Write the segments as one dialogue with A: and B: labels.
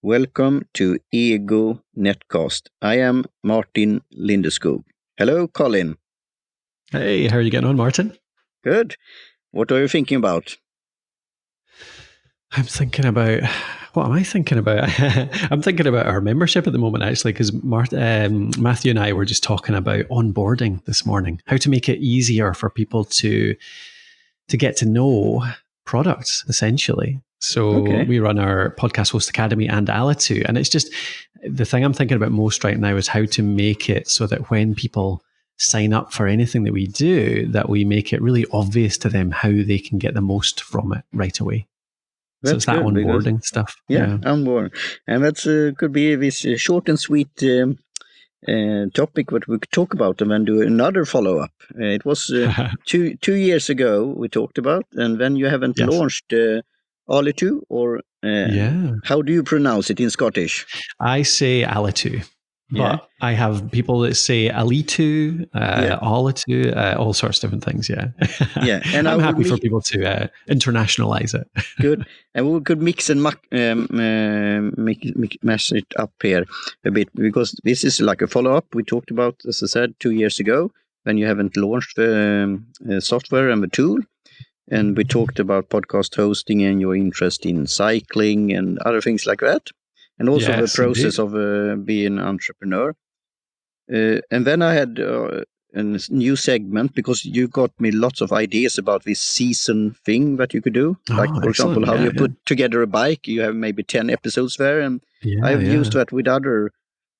A: Welcome to EGO NetCast. I am Martin Lindeskog. Hello, Colin.
B: Hey, how are you getting on, Martin?
A: Good. What are you thinking about?
B: I'm thinking about, what am I thinking about? I'm thinking about our membership at the moment, actually, because Matthew and I were just talking about onboarding this morning, how to make it easier for people to get to know products, essentially. So we run our Podcast Host Academy and Alitu, and it's just the thing I'm thinking about most right now is how to make it so that when people sign up for anything that we do, that we make it really obvious to them how they can get the most from it right away. So it's that onboarding stuff.
A: Yeah, onboarding. And that's could be this short and sweet topic that we could talk about and then do another follow-up. It was 2 years ago we talked about, and then you haven't launched Alitu, or how do you pronounce it in Scottish?
B: I say Alitu. But I have people that say Alitu, Alitu, all sorts of different things. And I'm happy for people to internationalize it.
A: Good, and we could mix and mash it up here a bit, because this is like a follow-up. We talked about, as I said, 2 years ago when you haven't launched the software and the tool, and we talked about podcast hosting and your interest in cycling and other things like that. And also the process of being an entrepreneur. And then I had a new segment, because you got me lots of ideas about this season thing that you could do. For example, how you put together a bike. You have maybe 10 episodes there. And I've used that with other.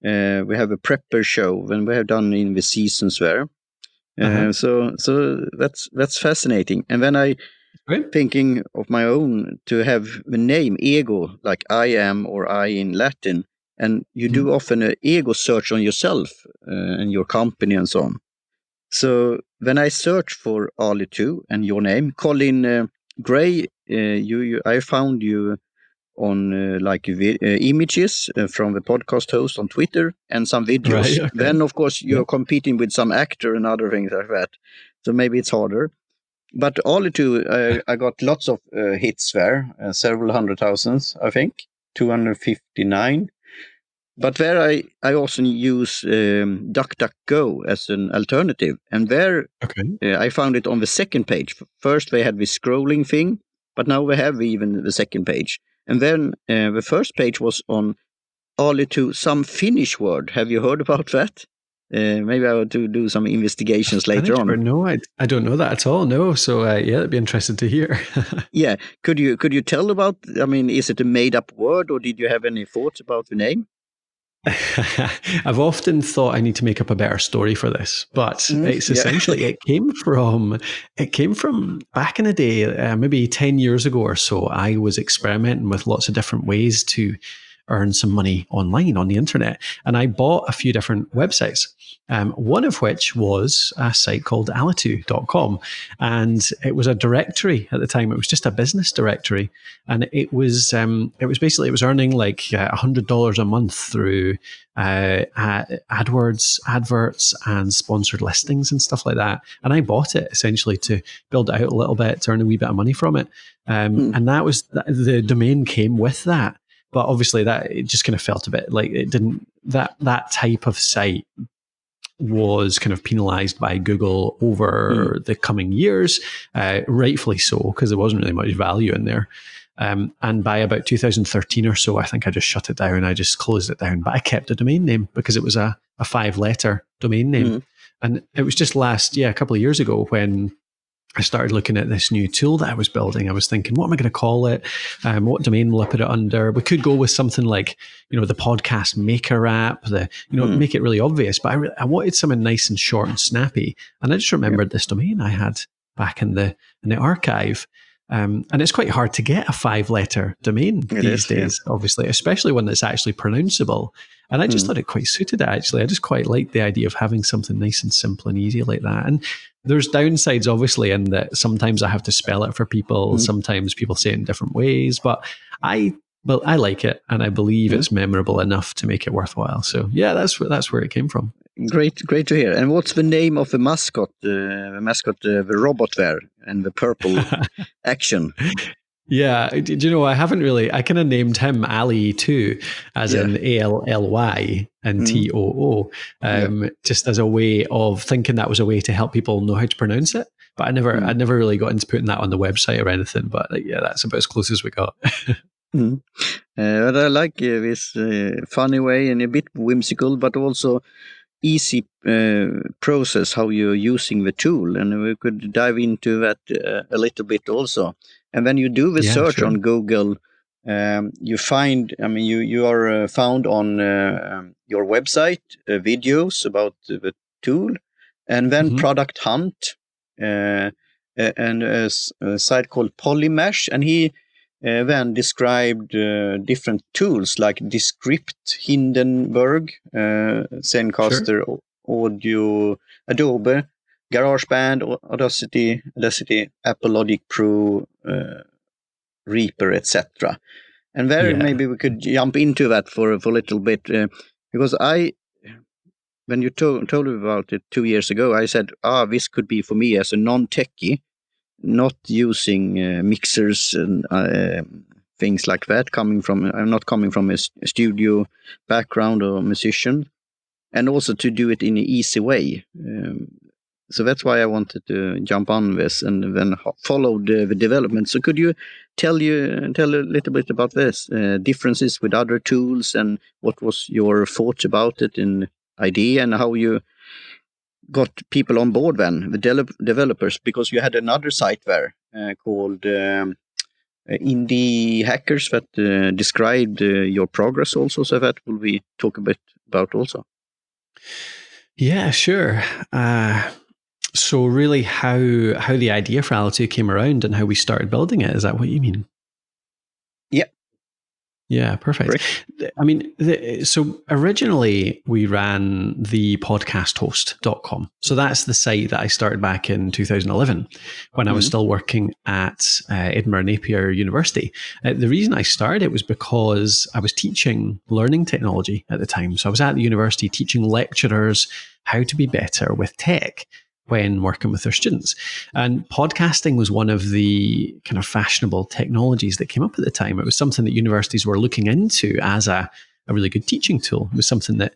A: We have a prepper show, and we have done in the seasons there. So that's fascinating. And then I thinking of my own to have the name Ego, like I am or I in Latin, and you do often an ego search on yourself and your company and so on. So when I search for Alitu and your name, Colin Gray, I found you on images from the podcast host on Twitter and some videos. Then of course you're competing with some actor and other things like that, so maybe it's harder. But Alitu, I got lots of hits there, several hundred thousands, I think, 259. But there I also use DuckDuckGo as an alternative. And there I found it on the second page. First they had this scrolling thing, but now we have even the second page. And then the first page was on Alitu, some Finnish word. Have you heard about that? Maybe I will do some investigations later on.
B: No, I don't know that at all. No, so it'd be interesting to hear.
A: Could you tell about? I mean, is it a made-up word, or did you have any thoughts about the name?
B: I've often thought I need to make up a better story for this, but it's essentially it came from back in the day, maybe 10 years ago or so. I was experimenting with lots of different ways to earn some money online on the internet. And I bought a few different websites, one of which was a site called alitu.com. And it was a directory at the time. It was just a business directory. And it was basically, it was earning like $100 a month through AdWords, adverts, and sponsored listings and stuff like that. And I bought it essentially to build it out a little bit, to earn a wee bit of money from it. And that was, the domain came with that. But obviously that it just kind of felt a bit like it didn't, that type of site was kind of penalized by Google over the coming years, rightfully so, because there wasn't really much value in there. And by about 2013 or so, I think I just shut it down. I just closed it down, but I kept the domain name because it was a 5-letter domain name. And it was just a couple of years ago when I started looking at this new tool that I was building. I was thinking, what am I going to call it? What domain will I put it under? We could go with something like, the podcast maker app, make it really obvious. But I wanted something nice and short and snappy. And I just remembered this domain I had back in the archive. And it's quite hard to get a 5-letter domain these days, obviously, especially one that's actually pronounceable. And I just thought it quite suited it, actually. I just quite liked the idea of having something nice and simple and easy like that. And there's downsides, obviously, in that sometimes I have to spell it for people. Sometimes people say it in different ways. But I like it, and I believe it's memorable enough to make it worthwhile. So, that's where it came from.
A: Great to hear. And what's the name of the mascot? The robot there and the purple action.
B: Yeah, do you know, I haven't really, I kind of named him Alitu as in ALLY and TOO, just as a way of thinking that was a way to help people know how to pronounce it. But I'd never really got into putting that on the website or anything. But yeah, that's about as close as we got.
A: But I like this funny way and a bit whimsical, but also easy process how you're using the tool, and we could dive into that a little bit also. And when you do the search on Google, you find, I mean, you are found on your website videos about the tool, and then Product Hunt, and a site called Polymesh, and he then described different tools like Descript, Hindenburg, Zencaster, Audio, Adobe, GarageBand, Audacity, Apple Logic Pro, Reaper, etc. And there maybe we could jump into that for a little bit, because when you told me about it 2 years ago, I said, this could be for me as a non-techie, not using mixers and things like that. I'm not coming from a studio background or musician, and also to do it in an easy way. So that's why I wanted to jump on this and then follow the development. So could you tell a little bit about this, differences with other tools, and what was your thoughts about it in idea, and how you got people on board then, the developers, because you had another site there called Indie Hackers that described your progress also. So that will we talk a bit about also.
B: Yeah, sure. So really how the idea for Alitu came around and how we started building it, is that what you mean?
A: Yeah.
B: Yeah, perfect. Great. I mean, so originally we ran the podcasthost.com. So that's the site that I started back in 2011 when I was still working at Edinburgh Napier University. The reason I started it was because I was teaching learning technology at the time. So I was at the university teaching lecturers how to be better with tech when working with their students. And podcasting was one of the kind of fashionable technologies that came up at the time. It was something that universities were looking into as a really good teaching tool. It was something that,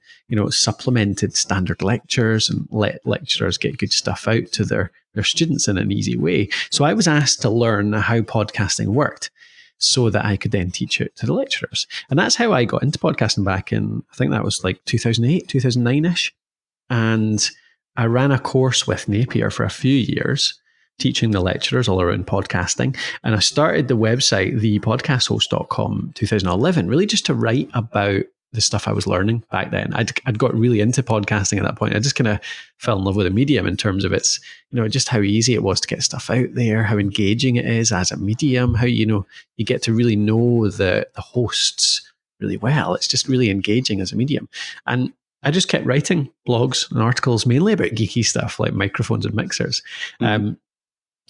B: supplemented standard lectures and let lecturers get good stuff out to their students in an easy way. So I was asked to learn how podcasting worked so that I could then teach it to the lecturers. And that's how I got into podcasting back in, I think that was like 2008, 2009-ish. And I ran a course with Napier for a few years, teaching the lecturers all around podcasting. And I started the website, thepodcasthost.com, 2011, really just to write about the stuff I was learning back then. I'd got really into podcasting at that point. I just kind of fell in love with the medium in terms of its, just how easy it was to get stuff out there, how engaging it is as a medium, how, you get to really know the hosts really well. It's just really engaging as a medium. And I just kept writing blogs and articles, mainly about geeky stuff like microphones and mixers. And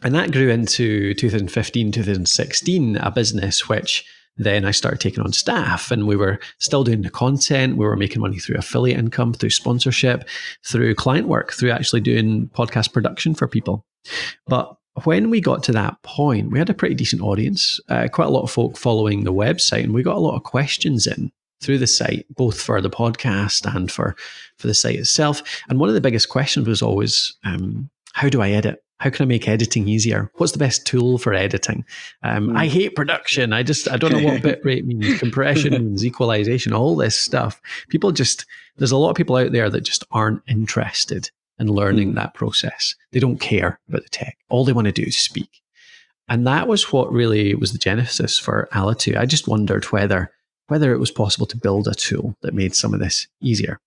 B: that grew into 2015, 2016, a business which then I started taking on staff, and we were still doing the content. We were making money through affiliate income, through sponsorship, through client work, through actually doing podcast production for people. But when we got to that point, we had a pretty decent audience, quite a lot of folk following the website, and we got a lot of questions in through the site, both for the podcast and for the site itself. And one of the biggest questions was always, how do I edit? How can I make editing easier? What's the best tool for editing? I hate production. I don't know what bitrate means, compression means, equalization, all this stuff. There's a lot of people out there that just aren't interested in learning that process. They don't care about the tech. All they want to do is speak. And that was what really was the genesis for Alitu. I just wondered whether it was possible to build a tool that made some of this easier.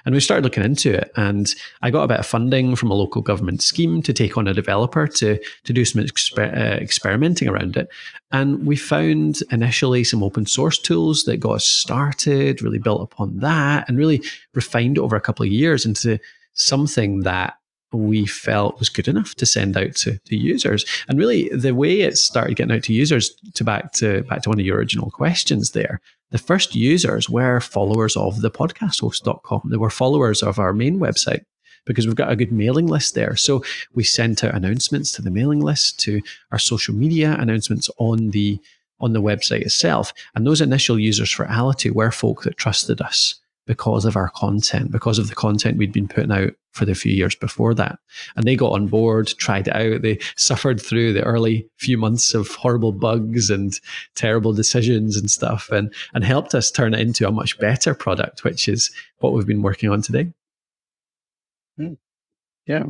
B: And we started looking into it, and I got a bit of funding from a local government scheme to take on a developer to do some experimenting around it. And we found initially some open source tools that got us started, really built upon that, and really refined it over a couple of years into something that we felt was good enough to send out to users. And really the way it started getting out to users, back to one of your original questions there, the first users were followers of the podcasthost.com. They were followers of our main website. because we've got a good mailing list there. So we sent out announcements to the mailing list, to our social media, announcements on the website itself. And those initial users for Alitu were folk that trusted us because of our content, because of the content we'd been putting out for the few years before that. And they got on board, tried it out. They suffered through the early few months of horrible bugs and terrible decisions and stuff, and helped us turn it into a much better product, which is what we've been working on today.
A: Yeah,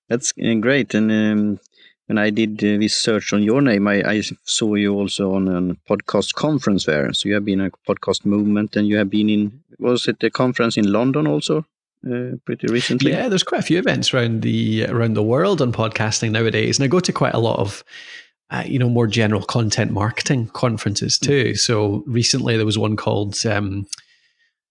A: that's great. And when I did this search on your name, I saw you also on a podcast conference there. So you have been a podcast movement, and you have been in, was it a conference in London also? Pretty recently.
B: Yeah, there's quite a few events around the world on podcasting nowadays, and I go to quite a lot of more general content marketing conferences too. So recently there was one called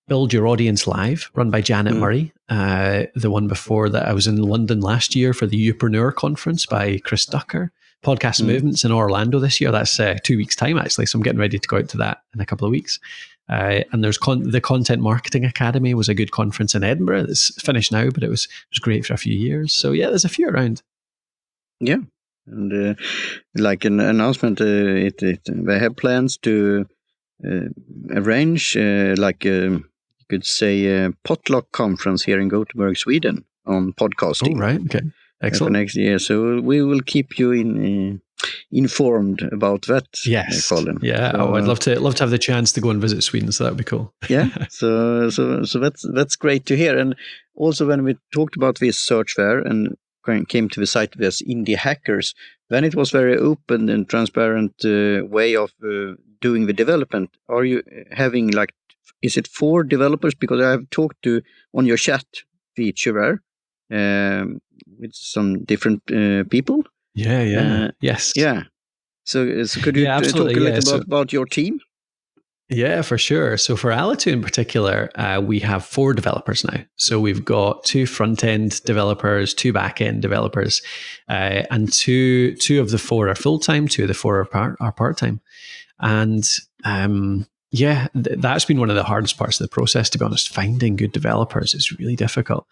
B: Build Your Audience Live, run by Janet Murray. The one before that, I was in London last year for the Upreneur conference by Chris Ducker. Podcast Movements in Orlando this year. That's 2 weeks' time, actually. So I'm getting ready to go out to that in a couple of weeks. And there's the Content Marketing Academy was a good conference in Edinburgh. It's finished now, but it was great for a few years. So yeah, there's a few around.
A: Yeah, and like an announcement, they have plans to arrange you could say a potluck conference here in Gothenburg, Sweden, on podcasting.
B: Oh, right. Okay. Excellent.
A: For next year. So we will keep you informed about that.
B: Yes.
A: Colin.
B: Yeah.
A: So,
B: I'd love to have the chance to go and visit Sweden. So that would be cool.
A: Yeah. So that's great to hear. And also when we talked about this search there and came to the site as Indie Hackers, then it was very open and transparent way of doing the development. Are you having is it 4 developers? Because I have talked to on your chat feature there with some different people.
B: Yeah. Yes.
A: Yeah. So could you talk a little about your team?
B: Yeah, for sure. So for Alitu in particular, we have 4 developers now. So we've got 2 front-end developers, 2 back-end developers, and two of the 4 are full-time, 2 of the 4 are part-time. And that's been one of the hardest parts of the process, to be honest. Finding good developers is really difficult,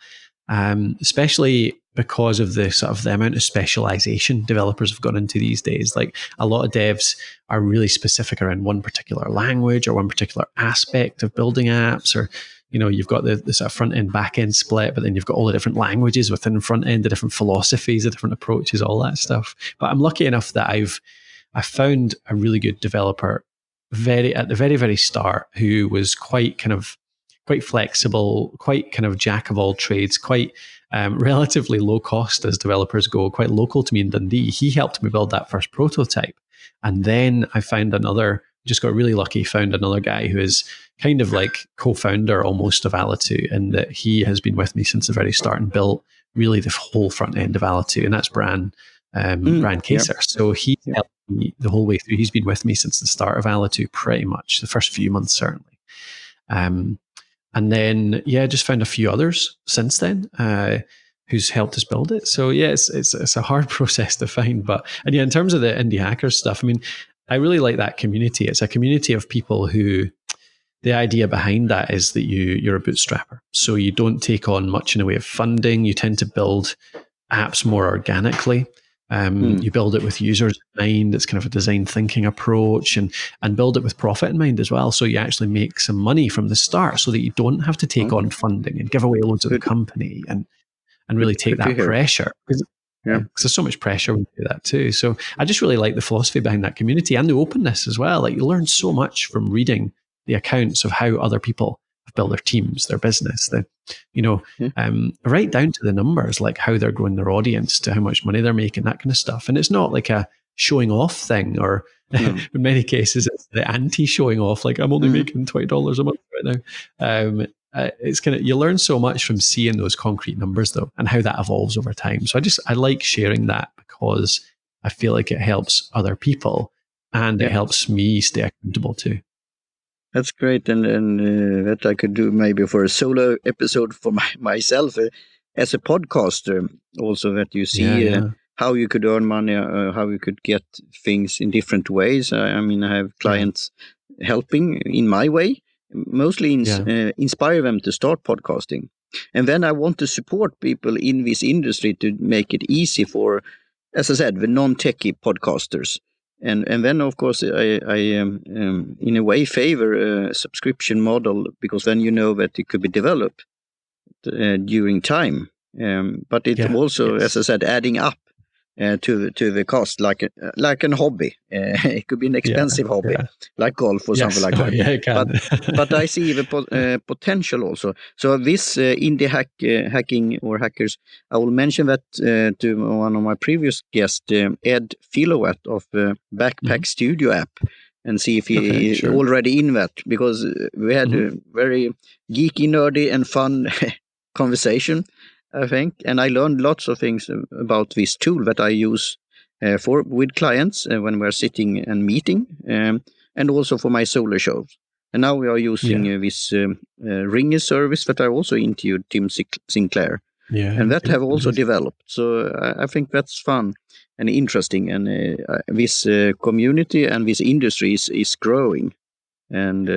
B: especially because of the amount of specialization developers have gone into these days. Like a lot of devs are really specific around one particular language or one particular aspect of building apps, or you've got the sort of front end, back end split, but then you've got all the different languages within front end, the different philosophies, the different approaches, all that stuff. But I'm lucky enough that I found a really good developer at the very, very start, who was quite flexible, quite kind of jack of all trades, quite relatively low cost as developers go, quite local to me in Dundee. He helped me build that first prototype. And then I just got really lucky, found another guy who is kind of like co-founder almost of Alitu, and that he has been with me since the very start and built really the whole front end of Alitu, and that's Bran Kaser. Yeah. So he helped me the whole way through. He's been with me since the start of Alitu, pretty much the first few months, certainly. And then, just found a few others since then who's helped us build it. So it's a hard process to find. And in terms of the indie hackers stuff, I mean, I really like that community. It's a community of people who, the idea behind that is that you're a bootstrapper. So you don't take on much in the way of funding. You tend to build apps more organically. You build it with users in mind. It's kind of a design thinking approach, and build it with profit in mind as well. So you actually make some money from the start, so that you don't have to take on funding and give away loads of the company and really take that pressure. Because there's so much pressure when you do that too. So I just really like the philosophy behind that community and the openness as well. Like, you learn so much from reading the accounts of how other people have built their teams, their business, right down to the numbers, like how they're growing their audience, to how much money they're making, that kind of stuff. And it's not like a showing off thing, or in many cases it's the anti-showing off, like I'm only making $20 a month right now. It's you learn so much from seeing those concrete numbers though, and how that evolves over time. So I like sharing that, because I feel like it helps other people, and it helps me stay accountable too.
A: That's great, and that I could do maybe for a solo episode for myself as a podcaster. Also, that you see how you could earn money, how you could get things in different ways. I mean, I have clients helping in my way, mostly inspire them to start podcasting. And then I want to support people in this industry to make it easy for, as I said, the non-techie podcasters. And then, of course, I in a way favor a subscription model, because then you know that it could be developed during time. But it also, as I said, adding up to the cost, like a hobby. It could be an expensive hobby, like golf or something like that.
B: Yeah, it can.
A: but I see the potential also. So this indie hacking or hackers, I will mention that to one of my previous guests, Ed Philowat of Backpack Studio app, and see if he already in that, because we had a very geeky, nerdy, and fun conversation, I think, and I learned lots of things about this tool that I use with clients when we're sitting and meeting, and also for my solo shows. And now we are using this Ringer service that I also interviewed Tim Sinclair, and that have also developed. So I think that's fun and interesting, and this community and this industry is growing. And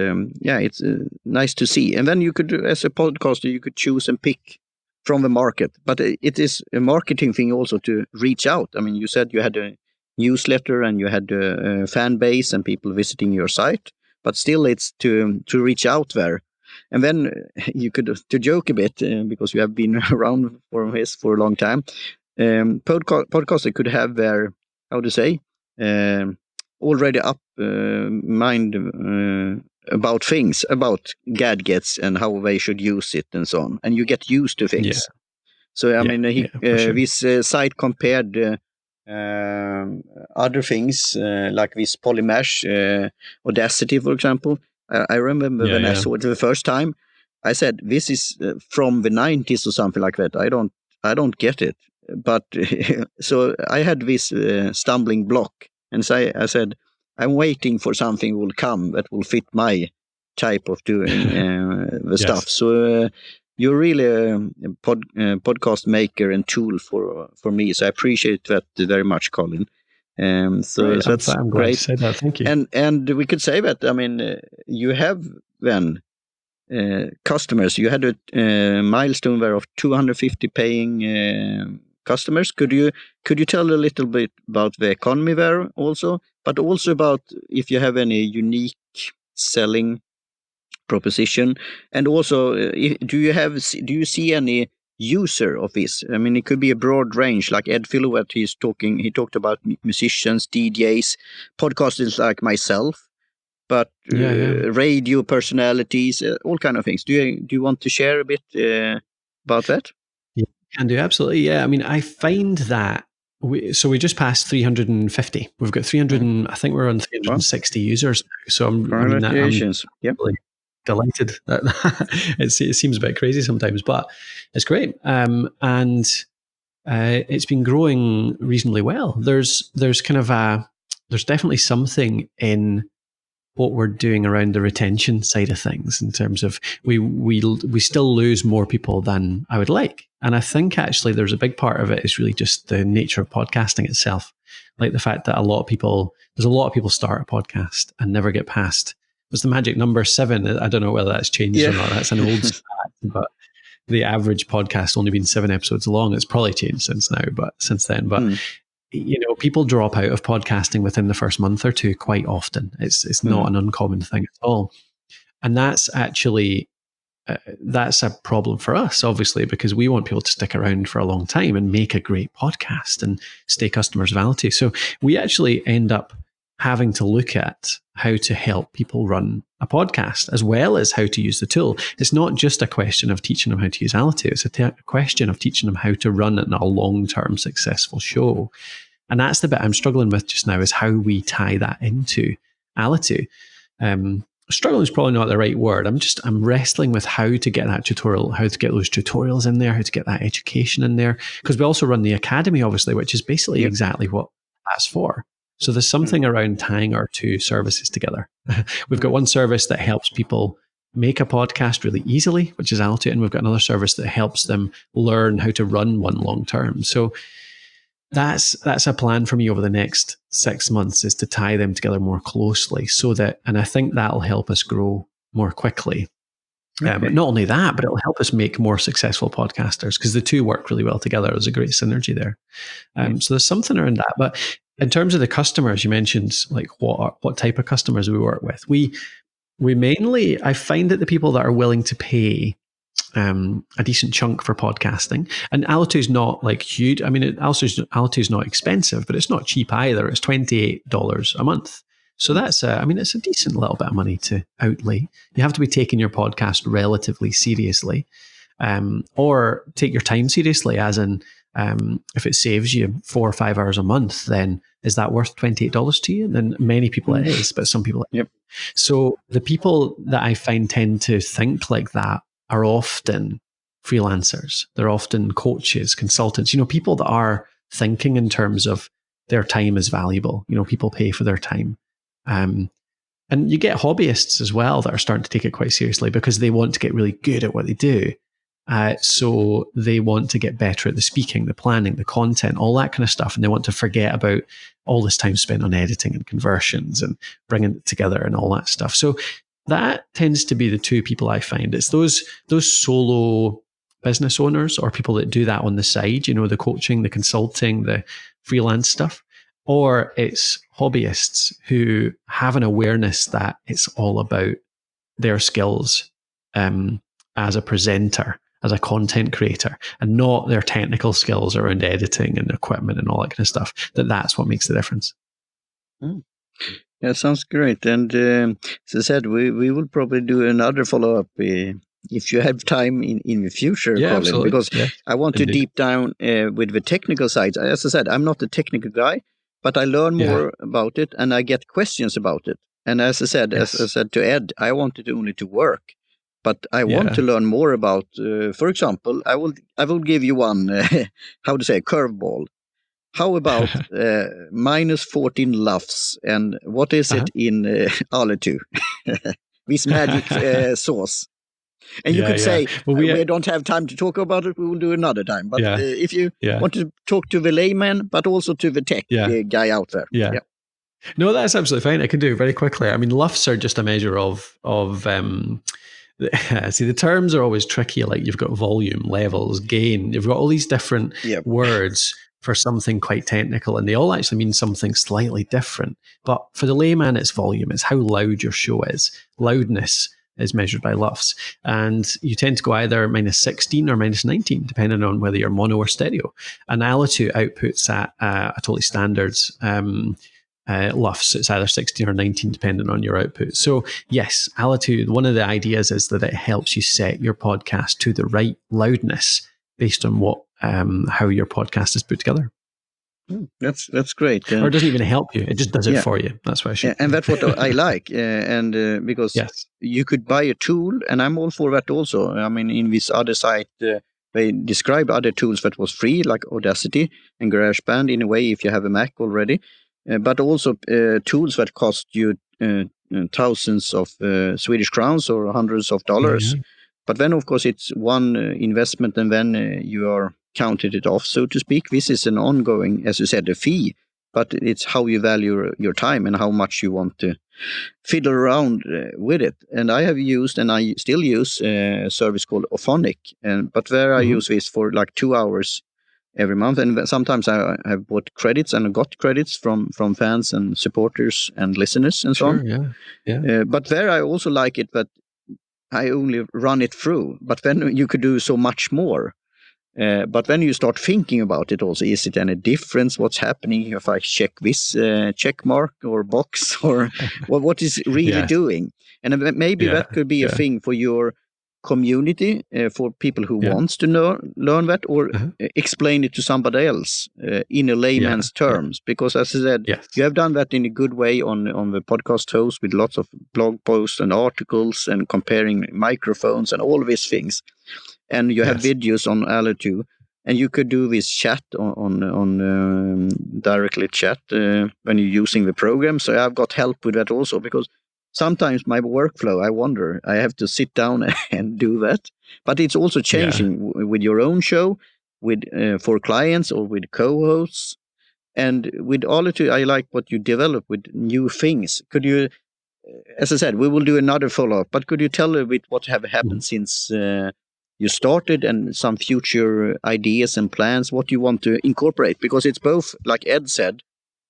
A: it's nice to see. And then you could, as a podcaster, you could choose and pick from the market. But it is a marketing thing also to reach out. I mean, you said you had a newsletter and you had a fan base and people visiting your site, but still it's to reach out there. And then you could, to joke a bit, because you have been around for a long time, podcaster could have their, how to say, already up mind about things, about gadgets and how they should use it and so on, and you get used to things. So I mean, this site compared other things like this Polymesh, Audacity, for example. I remember when I saw it the first time, I said, "This is from the 90s or something like that." I don't get it, but so I had this stumbling block. And so I said, I'm waiting for something will come that will fit my type of doing the stuff. So you're really a podcast maker and tool for me. So I appreciate that very much, Colin. So that's
B: I'm glad
A: great.
B: you said that. Thank you.
A: And we could say that, I mean, you have then customers. You had a milestone there of 250 paying customers. Could you tell a little bit about the economy there also, but also about if you have any unique selling proposition, and also do you see any user of this? I mean, it could be a broad range, like Ed Philowat. He talked about musicians, DJs, podcasters like myself, but radio personalities, all kind of things. Do you want to share a bit about that?
B: Can do, absolutely. Yeah, I mean, I find that we just passed 350. We've got 300, I think we're on 360 users now. So I'm really delighted. It seems a bit crazy sometimes, but it's great. And it's been growing reasonably well. There's definitely something in what we're doing around the retention side of things, in terms of we still lose more people than I would like. And I think actually there's a big part of it is really just the nature of podcasting itself. Like the fact that there's a lot of people start a podcast and never get past, what's the magic number, 7? I don't know whether that's changed or not. That's an old stat, but the average podcast only been 7 episodes long. It's probably changed since then. But you know, people drop out of podcasting within the first month or two quite often. It's not an uncommon thing at all. And that's actually, that's a problem for us, obviously, because we want people to stick around for a long time and make a great podcast and stay customers of Alitu. So we actually end up having to look at how to help people run a podcast as well as how to use the tool. It's not just a question of teaching them how to use Alitu. It's a question of teaching them how to run a long-term successful show. And that's the bit I'm struggling with just now, is how we tie that into Alitu. Struggling is probably not the right word. I'm wrestling with how to get that tutorial, how to get those tutorials in there, how to get that education in there. Because we also run the academy, obviously, which is basically exactly what that's for. So there's something around tying our two services together. We've got one service that helps people make a podcast really easily, which is Alitu, and we've got another service that helps them learn how to run one long term. So that's a plan for me over the next 6 months, is to tie them together more closely, so that, and I think that'll help us grow more quickly. But not only that, but it'll help us make more successful podcasters because the two work really well together. There's a great synergy there. So there's something around that. But in terms of the customers, you mentioned like what type of customers we work with. We mainly, I find that the people that are willing to pay a decent chunk for podcasting, and Alitu is not like huge. I mean, Alitu is not expensive, but it's not cheap either. It's $28 a month. So that's it's a decent little bit of money to outlay. You have to be taking your podcast relatively seriously, or take your time seriously, as in if it saves you 4 or 5 hours a month, then is that worth $28 to you? And many people it is, but some people.
A: Yep.
B: So the people that I find tend to think like that are often freelancers. They're often coaches, consultants, people that are thinking in terms of their time is valuable. People pay for their time. And you get hobbyists as well that are starting to take it quite seriously because they want to get really good at what they do. So they want to get better at the speaking, the planning, the content, all that kind of stuff. And they want to forget about all this time spent on editing and conversions and bringing it together and all that stuff. So that tends to be the two people I find. It's those solo business owners or people that do that on the side, the coaching, the consulting, the freelance stuff. Or it's hobbyists who have an awareness that it's all about their skills as a presenter, as a content creator, and not their technical skills around editing and equipment and all that kind of stuff. That's what makes the difference.
A: Yeah, sounds great. And as I said, we will probably do another follow-up if you have time in the future, Colin,
B: absolutely.
A: Because I want to deep down with the technical side. As I said, I'm not a technical guy, but I learn more about it and I get questions about it. And as I said, as I said to Ed, I wanted only to work, but I want to learn more about, for example, I will give you one, curveball. How about minus 14 LUFS, and what is it in Alitu? This magic sauce. And you could say, we don't have time to talk about it, we will do another time. But if you want to talk to the layman, but also to the tech guy out there.
B: Yeah. No, that's absolutely fine. I can do it very quickly. I mean, LUFS are just a measure of see, the terms are always tricky. Like you've got volume, levels, gain. You've got all these different words for something quite technical, and they all actually mean something slightly different. But for the layman, it's volume. It's how loud your show is. Loudness is measured by LUFS. And you tend to go either minus 16 or minus 19, depending on whether you're mono or stereo. And Alitu outputs at a totally standard LUFS. It's either 16 or 19, depending on your output. So yes, Alitu, one of the ideas is that it helps you set your podcast to the right loudness based on how your podcast is put together.
A: That's great.
B: Or it doesn't even help you. It just does it for you. That's why I should.
A: And that's what I like. Because you could buy a tool, and I'm all for that also. I mean, in this other site, they describe other tools that was free, like Audacity and GarageBand in a way, if you have a Mac already. But also tools that cost you thousands of Swedish crowns or hundreds of dollars. Mm-hmm. But then, of course, it's one investment, and then you are counted it off, so to speak. This is an ongoing, as you said, a fee, but it's how you value your time and how much you want to fiddle around with it. And I have used, and I still use, a service called Ophonic, but there I use this for like 2 hours every month. And sometimes I have bought credits and got credits from fans and supporters and listeners and so on. But there I also like it that I only run it through, but then you could do so much more. But then you start thinking about it also. Is it any difference? What's happening if I check this check mark or box, or what is really doing? And maybe that could be a thing for your community, for people who wants to learn that, or explain it to somebody else in a layman's terms. Because as I said, you have done that in a good way on the podcast host with lots of blog posts and articles and comparing microphones and all these things. And you have videos on Alitu, and you could do this chat on directly chat when you're using the program. So I've got help with that also, because sometimes my workflow, I wonder, I have to sit down and do that. But it's also changing with your own show, with for clients or with co-hosts. And with Alitu, I like what you develop with new things. Could you as I said, we will do another follow-up. But could you tell a bit what have happened since you started, and some future ideas and plans, what you want to incorporate? Because it's both, like Ed said,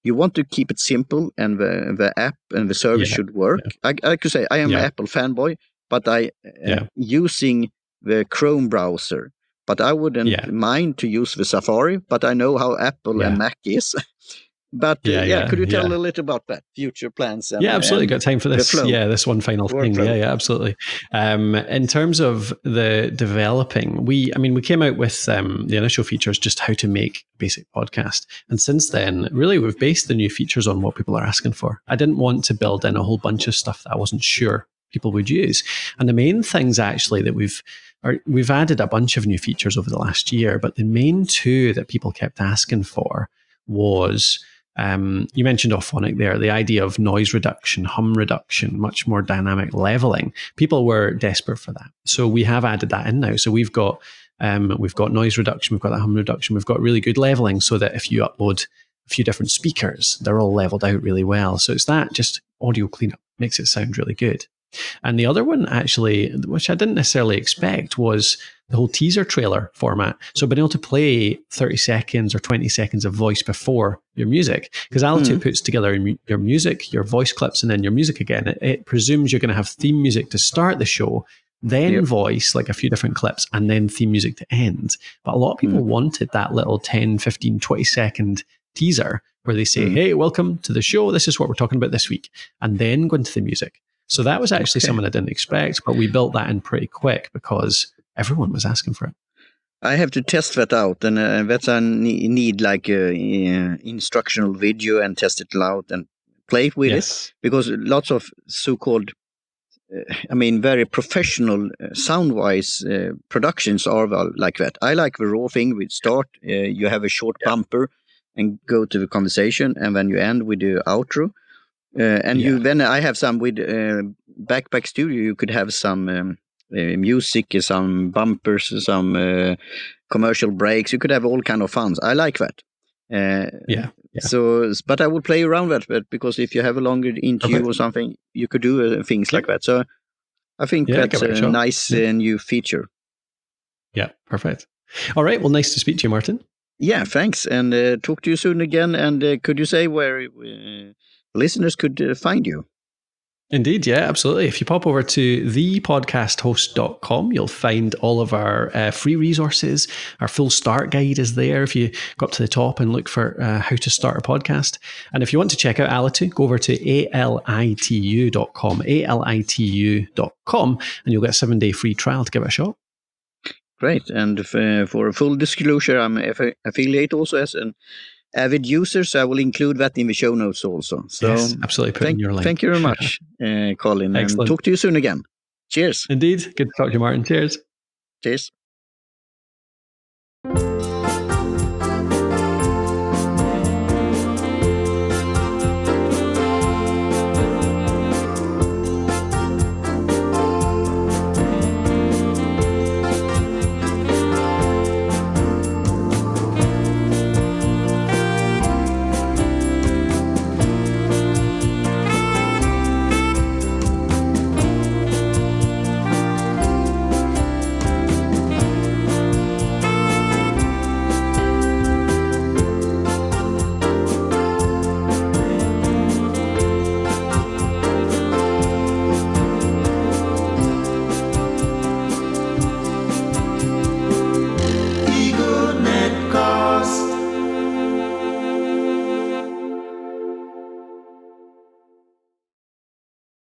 A: you want to keep it simple, and the app and the service should work. I could say I am an Apple fanboy, but I using the Chrome browser. But I wouldn't mind to use the Safari, but I know how Apple and Mac is. But could you tell a little about that, future plans? And,
B: absolutely. Got time for this? This one final thing. Yeah, absolutely. In terms of the developing, we came out with the initial features, just how to make a basic podcast. And since then, really, we've based the new features on what people are asking for. I didn't want to build in a whole bunch of stuff that I wasn't sure people would use. And the main things actually that we've added a bunch of new features over the last year, but the main two that people kept asking for was, you mentioned Auphonic there, the idea of noise reduction, hum reduction, much more dynamic leveling. People were desperate for that. So we have added that in now. So we've got noise reduction, we've got that hum reduction, we've got really good leveling, so that if you upload a few different speakers, they're all leveled out really well. So it's that just audio cleanup, makes it sound really good. And the other one, actually, which I didn't necessarily expect, was the whole teaser trailer format. So being able to play 30 seconds or 20 seconds of voice before your music, because Alitu puts together your music, your voice clips, and then your music again. It presumes you're going to have theme music to start the show, then voice, like a few different clips, and then theme music to end. But a lot of people wanted that little 10, 15, 20 second teaser where they say, hey, welcome to the show. This is what we're talking about this week. And then go into the music. So that was actually something I didn't expect, but we built that in pretty quick because everyone was asking for it.
A: I have to test that out, and that's I need like a instructional video and test it out and play with it, because lots of so-called, very professional sound-wise productions are like that. I like the raw thing. We start, you have a short bumper and go to the conversation, and then you end with the outro. Then I have some with Backpack Studio. You could have some music, some bumpers, some commercial breaks. You could have all kind of funs. I like that. So, but I would play around that, but because if you have a longer interview or something, you could do things like that. So I think that's a nice new feature.
B: Yeah, perfect. All right. Well, nice to speak to you, Martin.
A: Yeah, thanks. And talk to you soon again. And could you say where listeners could find you?
B: Indeed, yeah, absolutely. If you pop over to thepodcasthost.com, you'll find all of our free resources. Our full start guide is there if you go up to the top and look for how to start a podcast. And if you want to check out Alitu, go over to alitu.com, alitu.com, and you'll get a 7-day free trial to give it a shot.
A: Great. And for full disclosure, I'm an affiliate also as an avid user, so I will include that in the show notes also. So
B: yes, absolutely. Put in your link.
A: Thank you very much, Colin.
B: Excellent.
A: And talk to you soon again. Cheers.
B: Indeed. Good to talk to you, Martin. Cheers.
A: Cheers.